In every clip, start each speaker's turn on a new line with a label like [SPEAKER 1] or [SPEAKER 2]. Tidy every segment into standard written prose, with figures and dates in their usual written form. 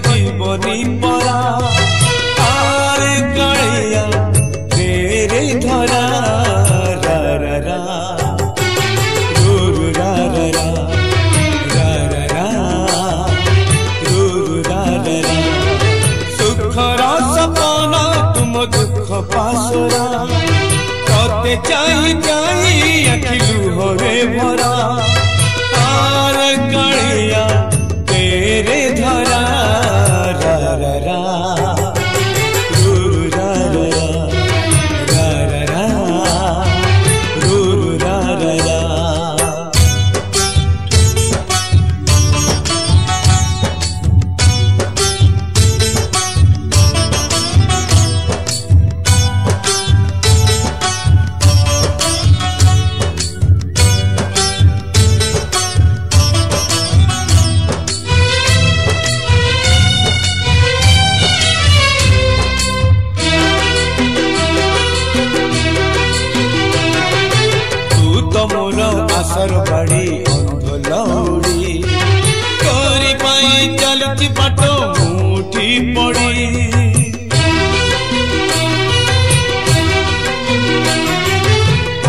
[SPEAKER 1] जीवनी परा आरे कालिया तेरे धरा रा रा रा रू रू रा रा रा रा रा रा रू रू रा रा रा सुखर सपना तुम दुख पासरा कते चाही चाही अखिलू होरे भरा आरे कालिया तेरे धरा रा रा रा रू रू रा रा रा रा रा रू रू रा रा रा आसर बाड़ी अंधलौड़ी तोरी पाई चलती बाट मुठी पड़ी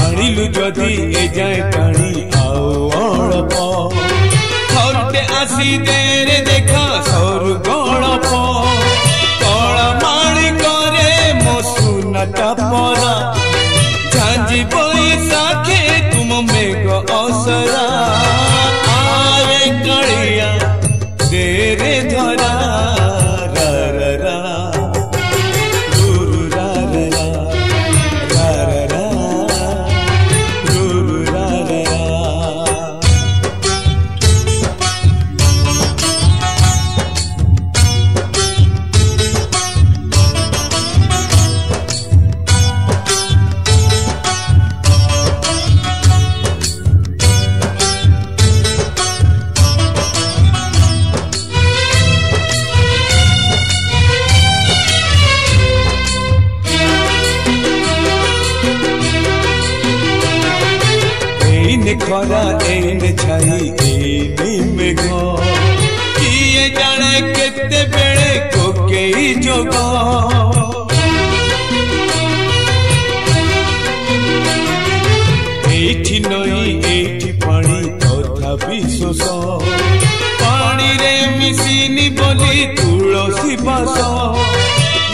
[SPEAKER 1] आनिलु जदि ए जाए पानी आओ अड़प थरते आसी देरे देखा सर गड़प कला माणी करे मो सुनाटा परा झांझी बैसाखे तुम मेघ असरा आरे कालिया तेरे धरा रा रा रा रू रू रा रा रा रा रा रू रू रा रा रा खरा एने छाई एने मेघ किए जाने केते बेले कोकेई जोग एठी नई एठी पानी तथापि शोष पानी रे मिसिनी बोली तुलसी बास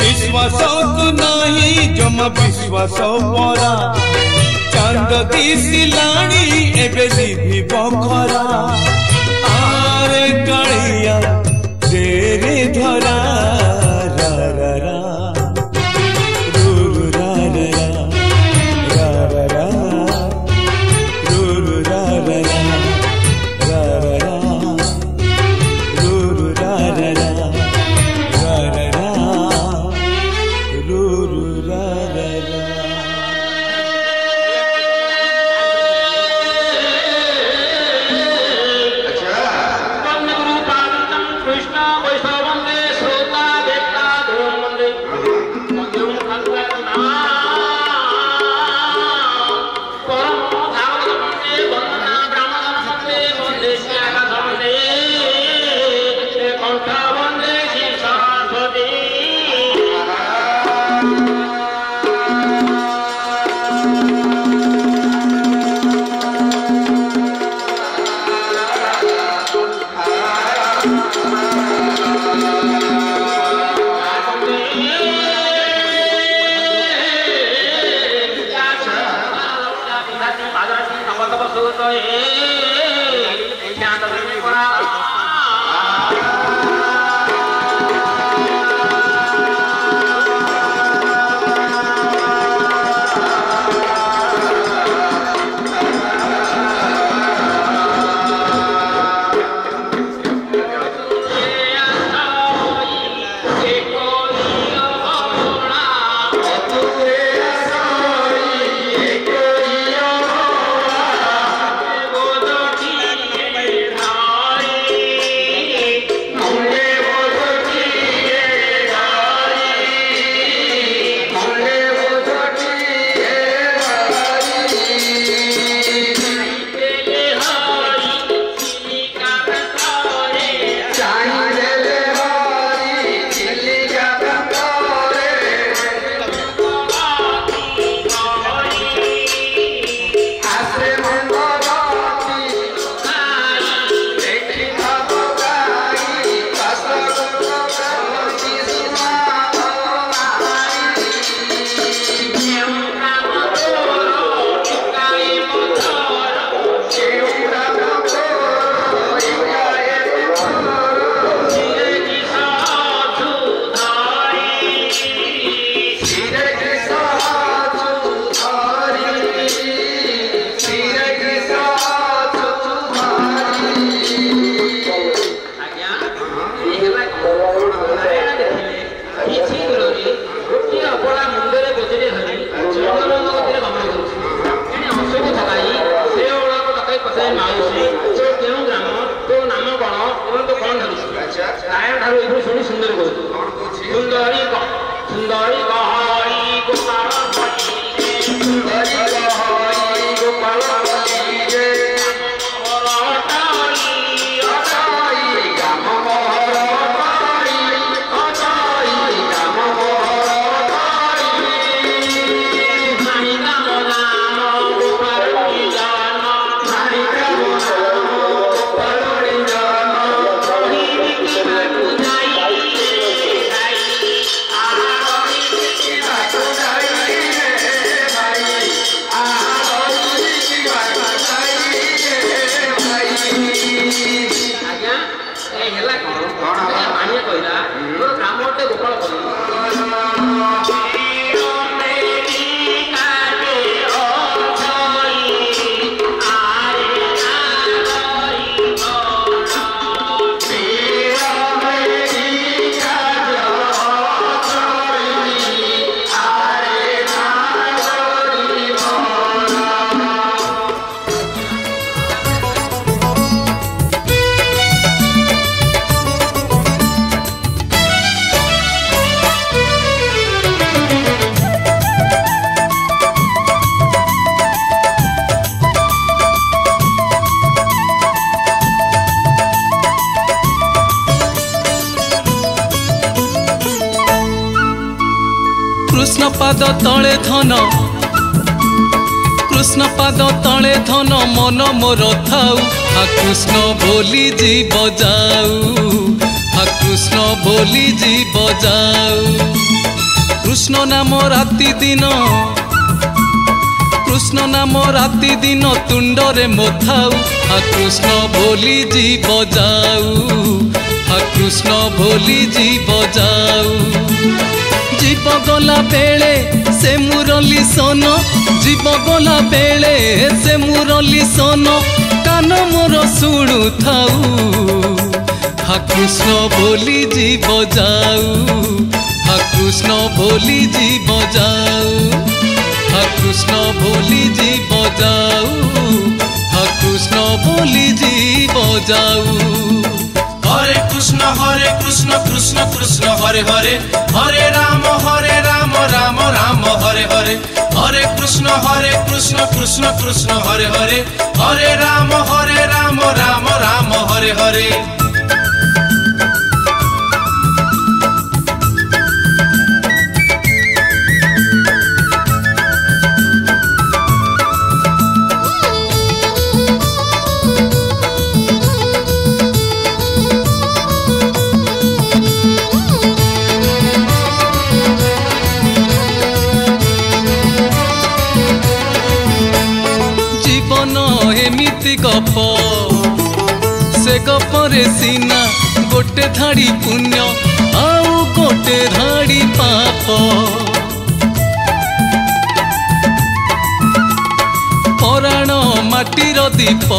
[SPEAKER 1] विश्वास को नहीं जमा विश्वास परा चांद दिसिलाणी एबे जीवी बखरा आरे कालिया तेरे धरा रा रा रा रू रू रा रा रा रा रा रू रू रा रा रा रा रा रू रू रा रा रा रा रा रू रू रा रा रा
[SPEAKER 2] କହିଲେ ମାଉସୀ ସେ କେଉଁ ଗ୍ରାମ ତୋ ନାମ କଣ ଏବଂ ତୁ କଣ ଧରୁଛୁ ରାୟଣ ଠାରୁ ଏଇଠୁ ଶୁଣି ସୁନ୍ଦରୀ କହୁଛୁ ସୁନ୍ଦରୀ ସୁନ୍ଦରୀ ଗହଳି ଗୋପାଳ ସୁନ୍ଦରୀ ଗହଳି ଗୋପାଳ
[SPEAKER 3] कृष्ण पाद तले धन कृष्ण पाद तले धन मन मोर थाऊ हा कृष्ण बोली जीव जाऊ हा कृष्ण बोली जीव जाऊ कृष्ण नाम राति दिन कृष्ण नाम राति दिन तुंडरे मोथाऊ हा कृष्ण बोली जीव जाऊ हा कृष्ण बोली जीव जाऊ जीव गला बेले से मुरली सोन जीव गला बेले से मुरली सोन कान मोर शुणु थाऊ हा कृष्ण बोली जीव जाऊ हा कृष्ण बोली जीव जाऊ हा कृष्ण बोली जीव जाऊ हा कृष्ण बोली जीव जाऊ
[SPEAKER 1] हरे कृष्ण कृष्ण कृष्ण हरे हरे हरे राम राम राम हरे हरे हरे कृष्ण कृष्ण कृष्ण हरे हरे हरे राम राम राम हरे हरे
[SPEAKER 3] एमिति गप से गपरे सीना गोटे धाड़ी पुण्य आउ गोटे धाड़ी पाप पराण माटीर दीप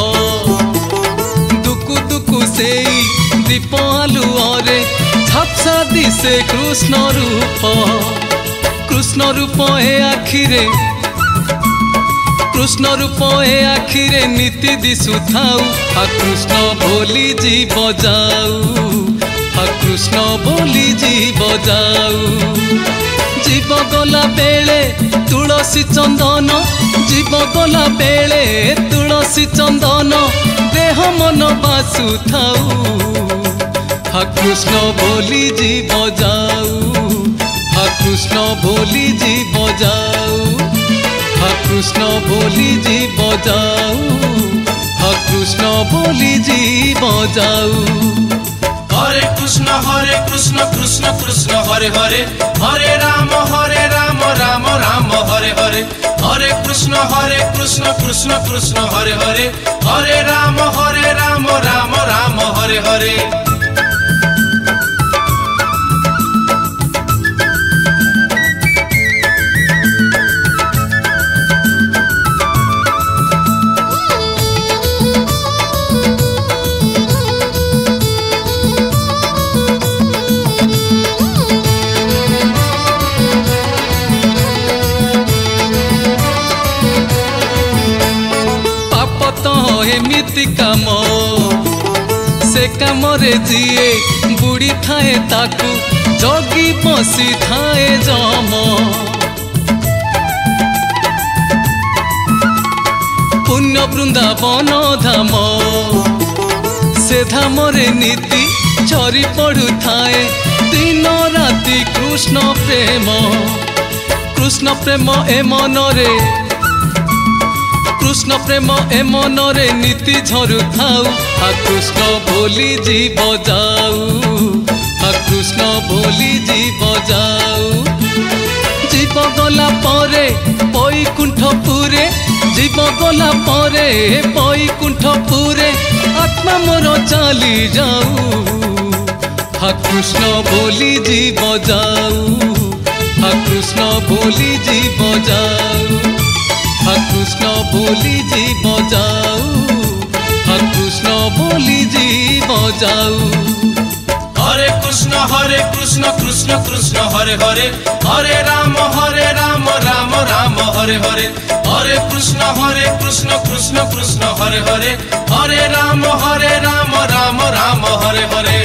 [SPEAKER 3] दुकु दुकु सेई दीप आलुअरे झापसा दिसे कृष्ण रूप हे आखिरे कृष्ण रूप हे आखिरे नीति दिशु थाऊ हा कृष्ण बोली जीव जाऊ हा कृष्ण बोली जीव जाऊ जीव गला बेले तुलसी चंदन जीव गला बेले तुलसी चंदन देह मन बासु थाऊ हा कृष्ण बोली जीव जाऊ हा कृष्ण बोली जीव जाऊ हा कृष्ण बोली जीव जाऊ हा कृष्ण बोली जीव जाऊ
[SPEAKER 1] हरे कृष्ण कृष्ण कृष्ण हरे हरे हरे राम राम हरे हरे हरे कृष्ण कृष्ण कृष्ण हरे हरे हरे राम राम हरे हरे
[SPEAKER 3] एमिति काम से कामरे जीए बुड़ी थाए ताकू जगी बसी थाए जम पुण्य वृंदावन धाम से धामरे नीति झरी पड़ू थाए दिन राति कृष्ण प्रेम ए मनरे कृष्ण प्रेम ए मनरे नीति झरु थाउ आ कृष्ण बोली जीव जाऊ आ कृष्ण बोली जीव जाऊ जीव गला परे बैकुंठपुरे जीव गला परे बैकुंठपुरे आत्मा मोर चली जाऊ आ कृष्ण बोली जीव जाऊ आ कृष्ण बोली जीव जाऊ आ कृष्ण बोली जीव जाऊ आ कृष्ण बोली जीव जाऊ
[SPEAKER 1] हरे कृष्ण कृष्ण कृष्ण हरे हरे हरे राम राम राम हरे हरे हरे कृष्ण कृष्ण कृष्ण हरे हरे हरे राम राम राम हरे हरे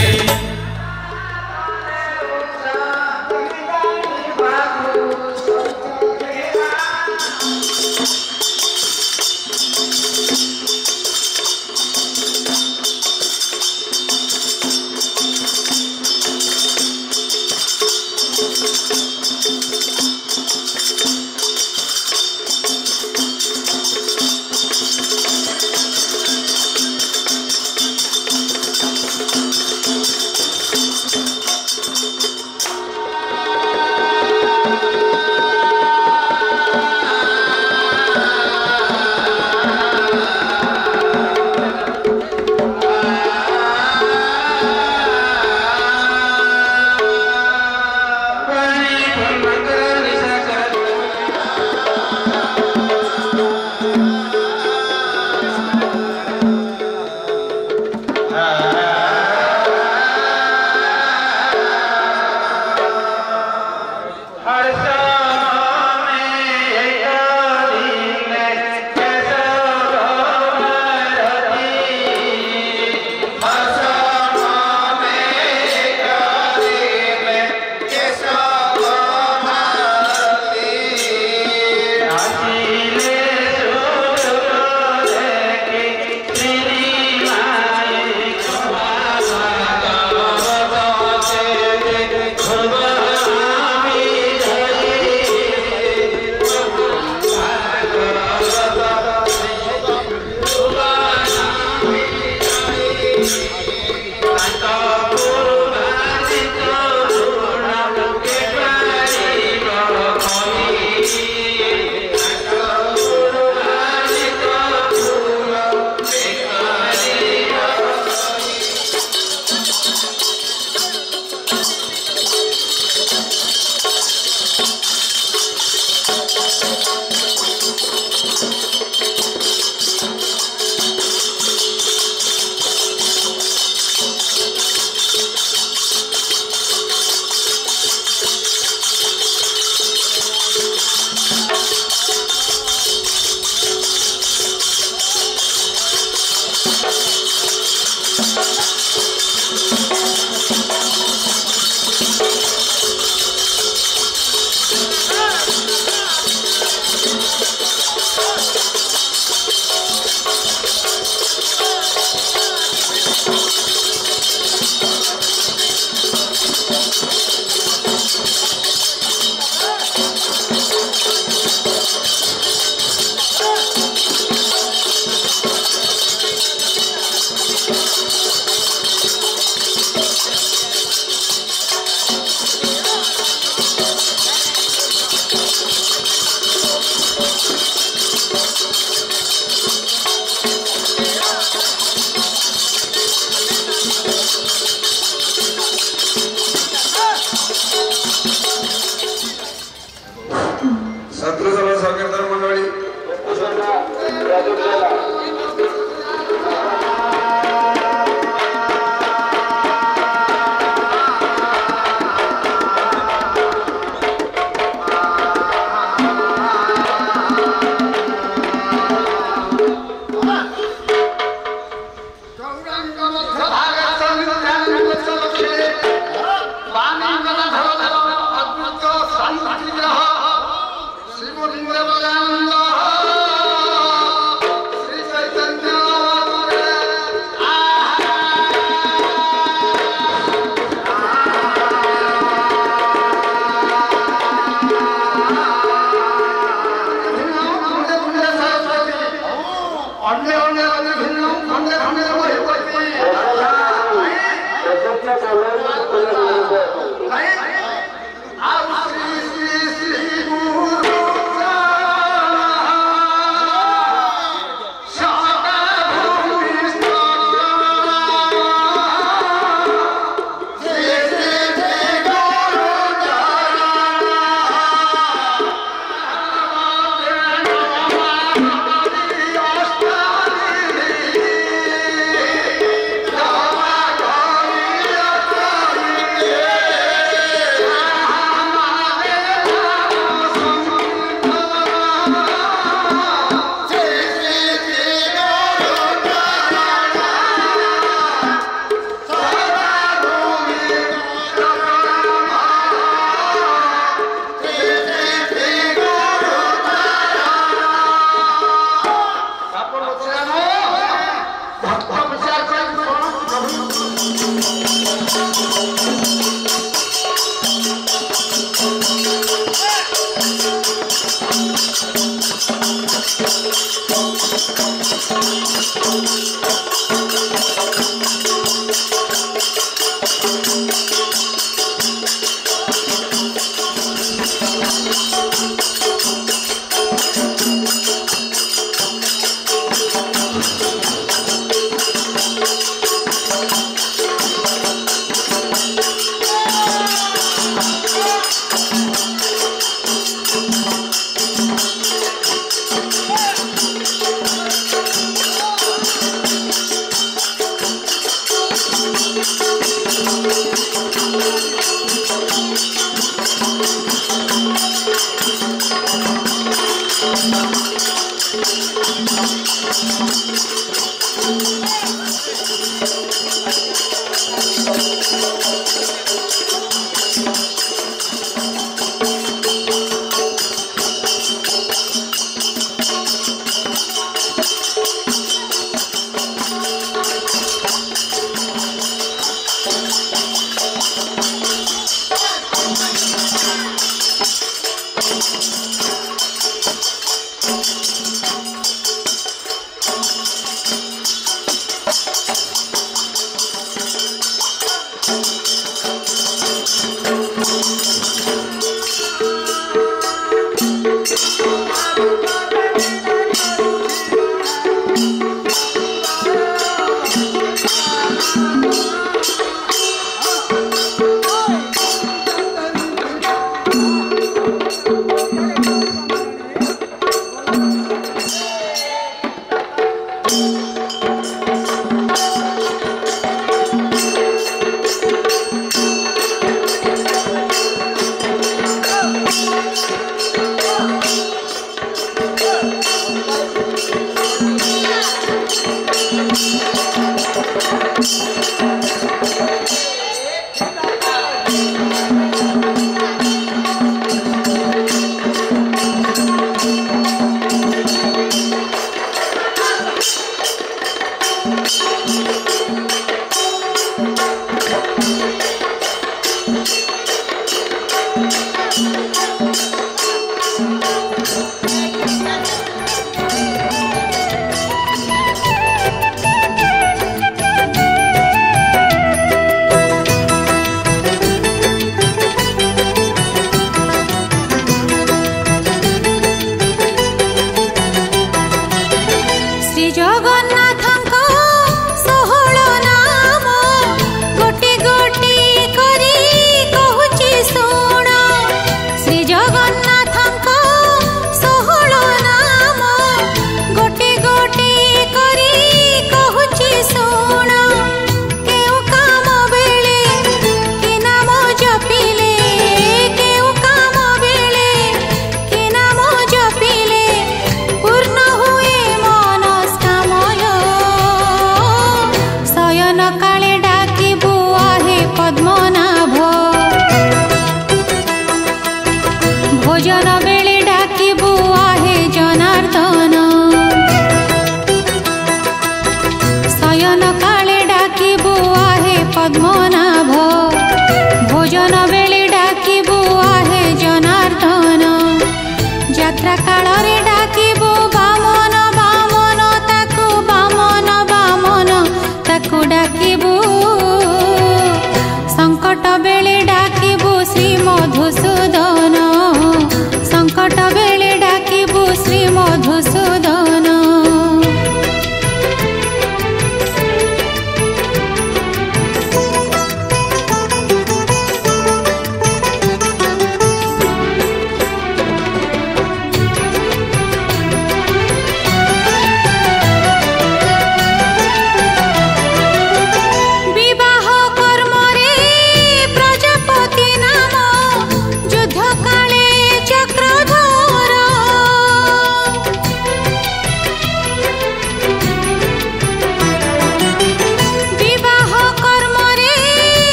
[SPEAKER 4] ଯାତ୍ରା କାଳରେ ଡାକିବୁ ବାମନ ବାମନ ତାକୁ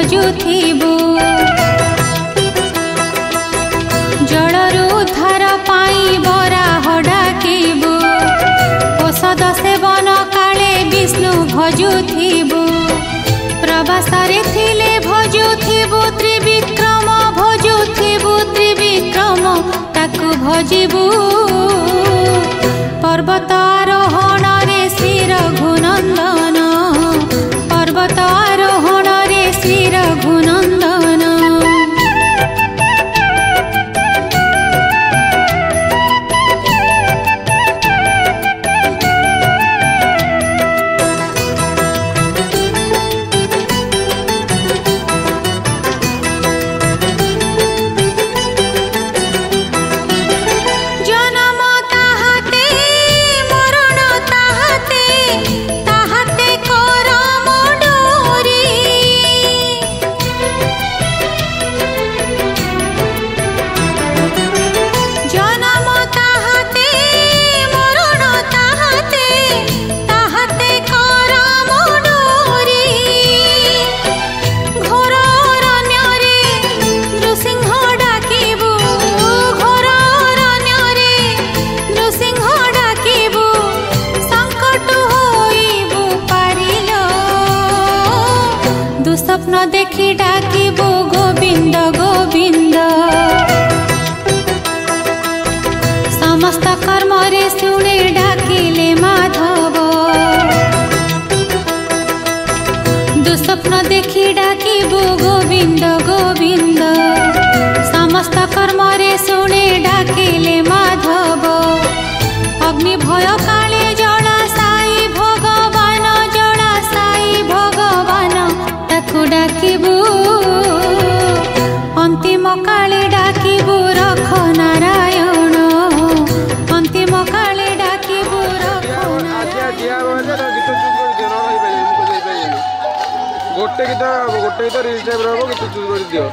[SPEAKER 4] भजुथिबु जलरू उद्धार पाई बराह डाकिबु औषध सेवन काले विष्णु भजुथिबु प्रवासरे थिले भजुथिबु त्रिविक्रम भजुथिबु त्रिविक्रम ताकु भजिबु पर्वत आरोहण रे श्री रघुनंदन पर्वत आरोहण रे श्री रघुनंदन स्वप्न देखी डाकिबो गोविंद गोविंद समस्त कर्म रे शुणे डाकिले माधव दुस्वप्न देखी डाकिबो गोविंद गोविंद समस्त कर्म रे शुणे डाकिले माधव अग्नि भय काले जड़ा साई भगवान जड़ा साई भगवान ताकु डाकिबु अंतिम काले डाकिबु रख नारायण अंतिम काले डाकिबु रख
[SPEAKER 5] गोटे गीत रिल टाइप रहो गीत चूज कर दियो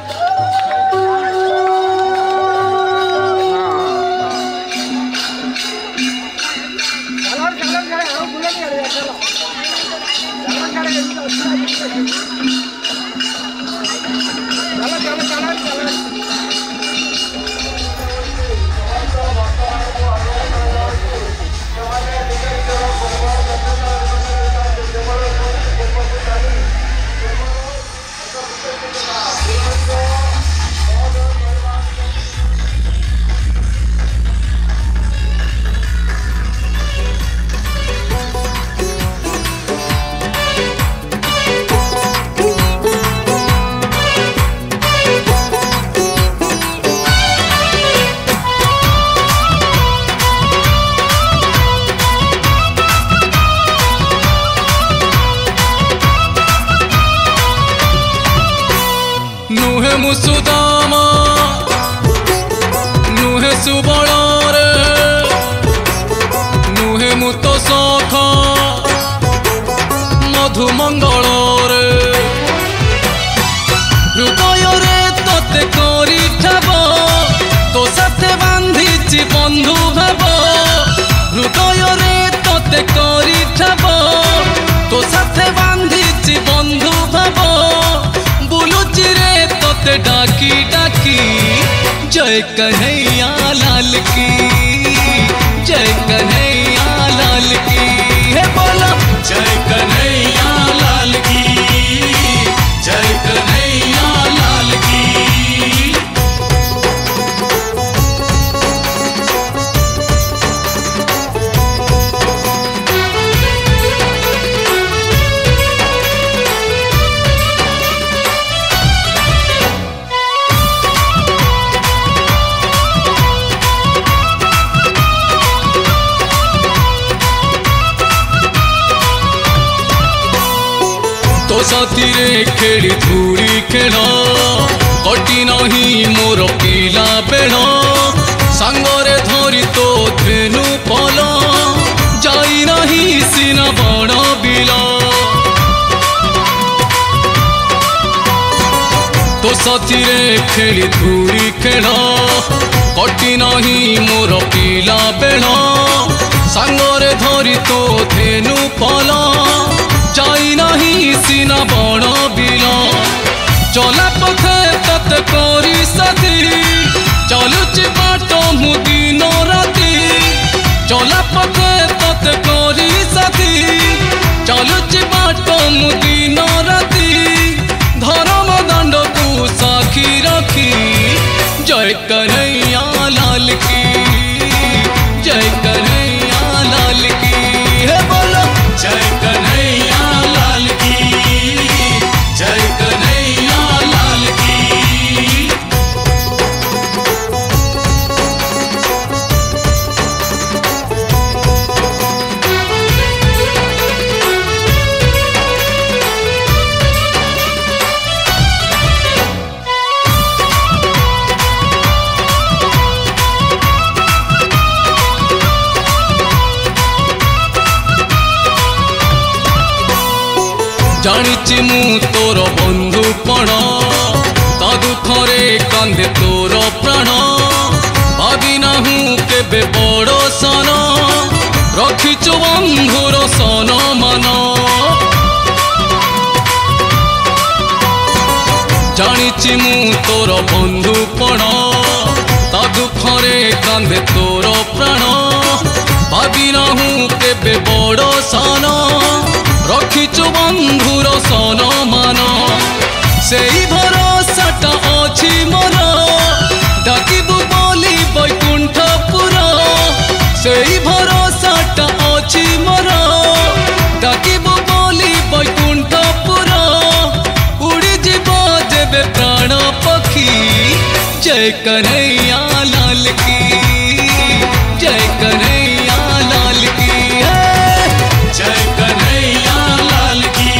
[SPEAKER 3] नुहे मुसुदामा नुहे सुबल रे नुहे मुत सख मधुमंगल रे हृदय रे तोते करी ठब तो साथे बांधिची बंधु भाव हृदय रे तोते करी ठब तो साथे बांधिची बंधु भाव बुलुची रे तोते डाकी डाकी जय कन्हैया लाल की जय कन्हैया लाल की हे बोलो जय कन्हैया लाल की जय कन्हैया लाल की तो साथी रे खेली धूली खेल कटी नहीं मोर पिला बेल सांगरे धरी तो धेनु पल जाई नहीं सीना बड़ बिल तो साथी रे खेली धूली खेल कटी नहीं मोर पिला बेल सांगरे धरी तो धेनु पल जाई नहीं सीना बड़ बिल चला पथे तत करी साथी चलुची बाट मु दिन राति चला पथे तत करी साथी चलुची बाट मु दिन राति धर्म दंड को साखी रखी जय कन्हैया लाल की जय कन्हैया लाल की है बोलो जय कन्हैया लाल की जय कन्हैया लाल की। जानिछि मु तोर बंधुपण ता दुखरे कांदे तोर प्राण भावी नाहु केबे बड़ सन रखिछु बंधुर सन मान जानिछि मु तोर बंधुपण ता दुखरे कांदे तोर प्राण भावी नाहु केबे बड़ सन रखिछु बंधुर सन मान से भरोसाटा अछि मोर डाकिबु बोली बैकुंठपुर से भरोसाटा अछि मोर डाकिबु बोली बैकुंठपुर उड़ी जीव जेबे प्राण पखी जय कन्हैया लाल की जय कन्हैया लाल की जय कन्हैया लाल की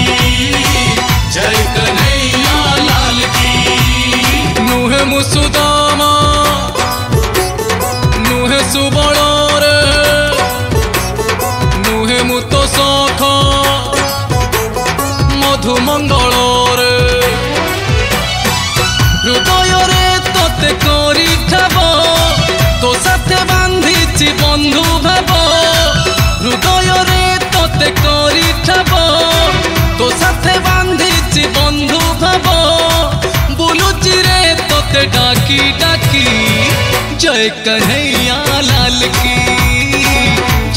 [SPEAKER 3] जय कन्हैया लाल की। नुहे मुसुदामा नुहे सुबल रे नुहे मुत सख मधुमंगल रे हृदय रे तते करी ठाब तो साथे बांधिछि बंधु भाव हृदय रे तते करी ठाब तो साथे बांधिछि बंधु भाव बुलुची रे तते डाकी डाकी जय कन्हैया लाल की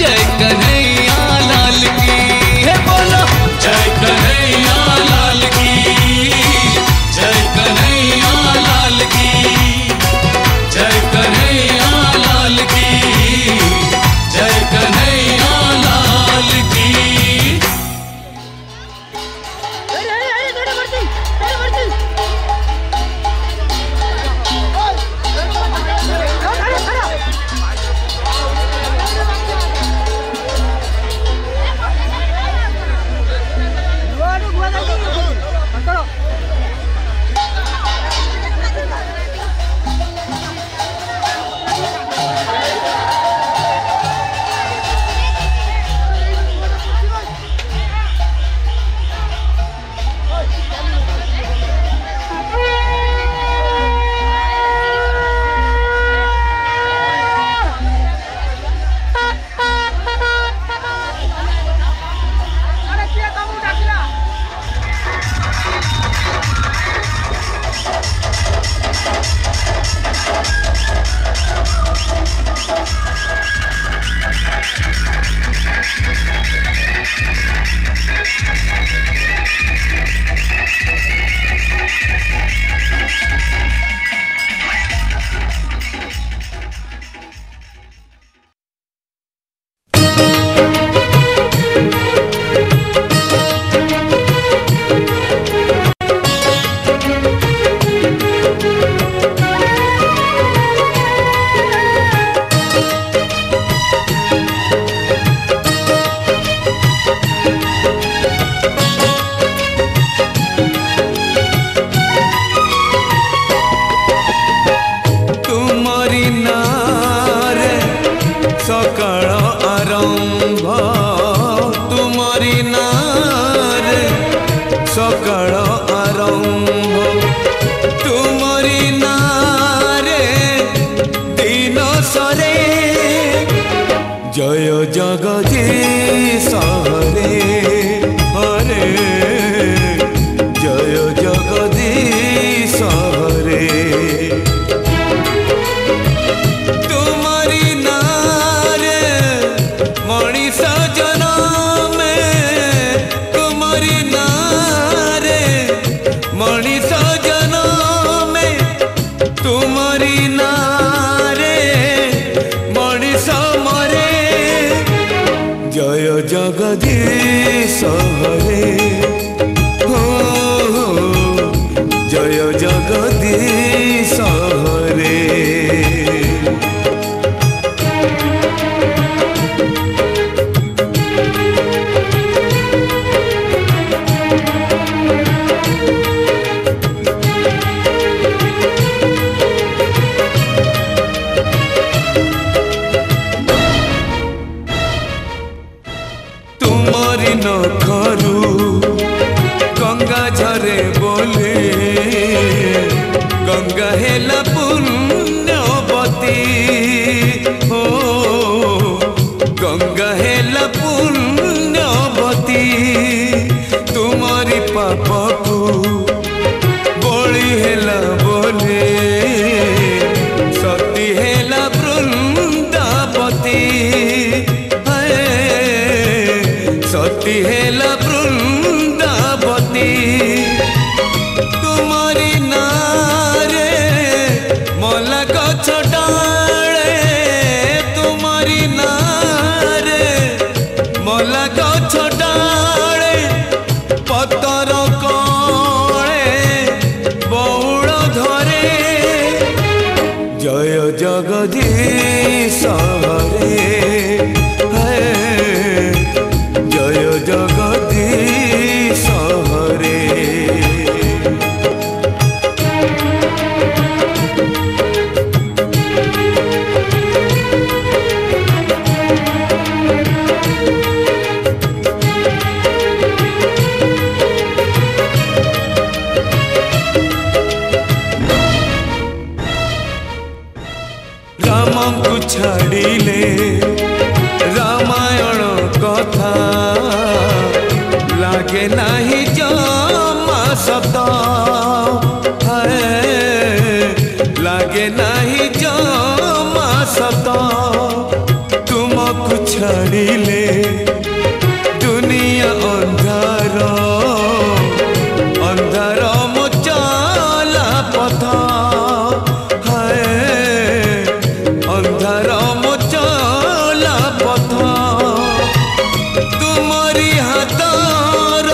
[SPEAKER 3] जय कन्हैया लाल की हे बोलो जय कन्हैया लाल की जय कन्हैया लाल की जय कन्हैया लाल की जय कन्हैया लाल की।
[SPEAKER 6] जय जगदीश हरे हरे जय जगदीश जन्म तुम्हारी नारे मनीष जन्म तुम्हारी नारे मनीष मरे जय जगदीश हरे हो जय जगदीश हरे तुम्हारी नखरू गंगा झरे बोले गंगा हेला पुण्यवती हो गंगा हेला पुण्यवती तुम्हारी पाप को बड़ी हेला बोले सती हेला वृंदावती सती हेला वृंदावती तुम्हारी नारे मला गछ डाले तुम्हारी नारे मला गछ डाले पतर कले बौड़ धरे जय जगदीश हरे जय जगदीश हरे राम को छाड़िले रामायण कथा लागे नहीं जमा सत लागे नहीं जमा सत तुमको छाड़िले दुनिया अंधार अंधार मो चला पथ अंधार मो चला पथ तुम्हारी हाथर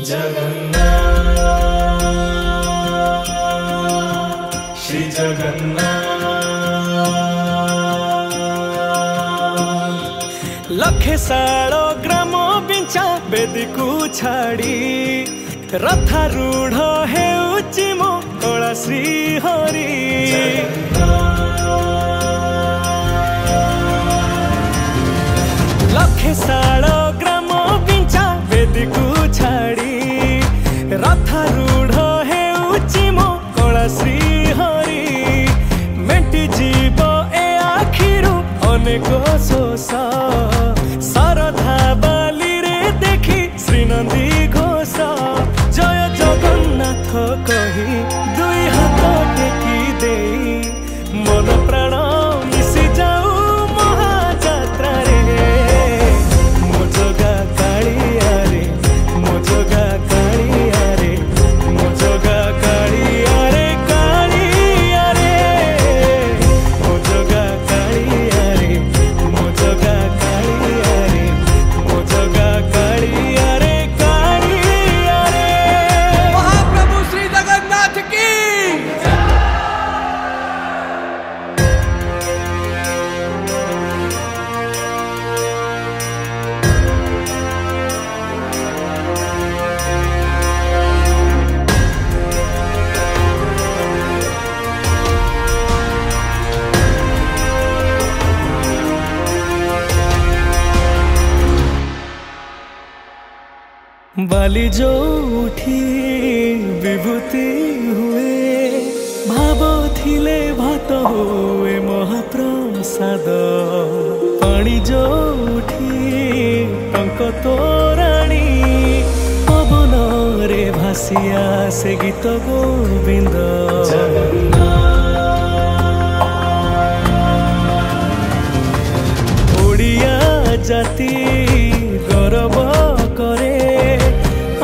[SPEAKER 7] श्री जगन्नाथ लखे साल ग्राम बिंचा बेदी को छाड़ी रथारूढ़ हेउची मो कला श्री हरि लखे साल ग्राम बिंचा बेदी को छाड़ी रथारूढ़ हेउची मो कला श्री हरि मेटी जीव ए आखिरु अनेक शोष सरधा बाली रे देखी श्रीनंदी घोष जय जगन्नाथ कही दुई हाथ टेकी दे मन प्राण मिशि जाऊ महाजात्रा रे मो जगा कालिया रे मो जगा कालिया रे मो जगा कालिया रे कालिया रे मो जगा कालिया रे मो जगा कालिया रे मो जगा कालिया रे कालिया रे महाप्रभु श्री जगन्नाथ की बाली जो उठी विभूति हुए भाव थिले भात हुए महाप्रसाद पानी जो उठी टंक तोराणी पवन रे भासिया से गीत गोविंद ओडिया जाति गौरव करे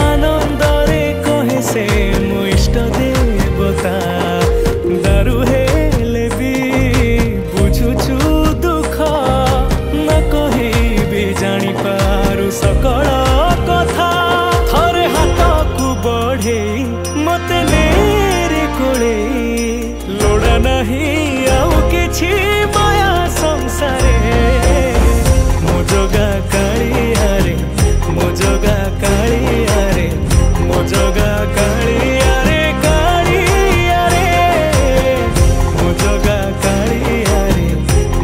[SPEAKER 7] आनंदरे कहे से मो इष्ट देवता दारु हेले भी बुझुछु दुख न कही भी जानी पारु सकल कथा थरे हाथ को बढ़े मते नेरे कोले लोड़ा नहीं आउ किछि माया संसारे मो जगा कालिया रे मो जगा कालिया रे मो जगा कालिया रे कालिया रे मो जगा कालिया रे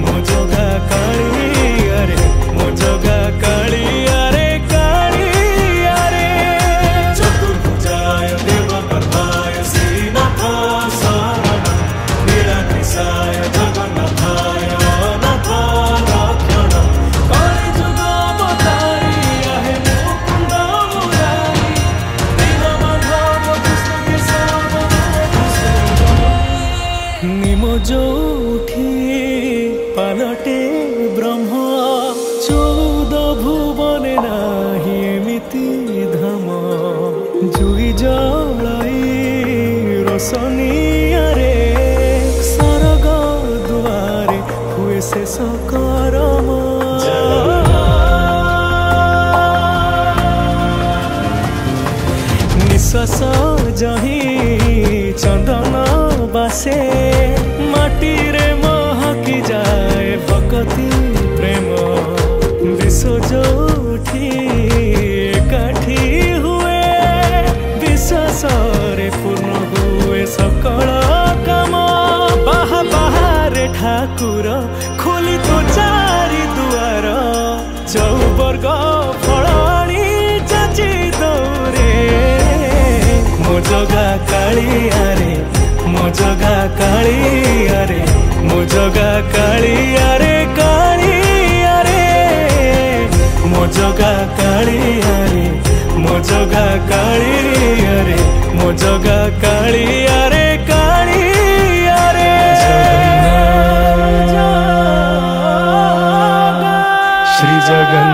[SPEAKER 7] मो जगा कालिया रे मो जगा कालिया रे कालिया रे चतुर्भुजाय देवगर्भाय श्रीनाथ शरणं नीलाद्रिसाय जगन्नाथाय अनाथ रक्षणं कलिजुग अवतारी आहे मुकुन्द मुरारी दीनबन्धु कृष्ण केशव निम जोठी पालटे ब्रह्म 14 भुवने नाही एमिति धाम जुई जलाई रोशनिया रे सरग दुआरे हुए शेष करम निश्वास जही चंदन बासे माटी रे महकी जाए भक्ति प्रेम विश्व जोठी एकाठी हुए विश्वास रे पूर्ण हुए सकल काम बाहा बाहारे ठाकुर खोली तो चारि दुआर चौवर्ग फलाणी चाची दौरे मो जगा कालिया रे मो जगा कालिया रे मो जगा कालिया रे कालिया रे मो जगा कालिया रे मो जगा कालिया रे मो जगा कालिया रे कालिया रे श्री जगन्नाथ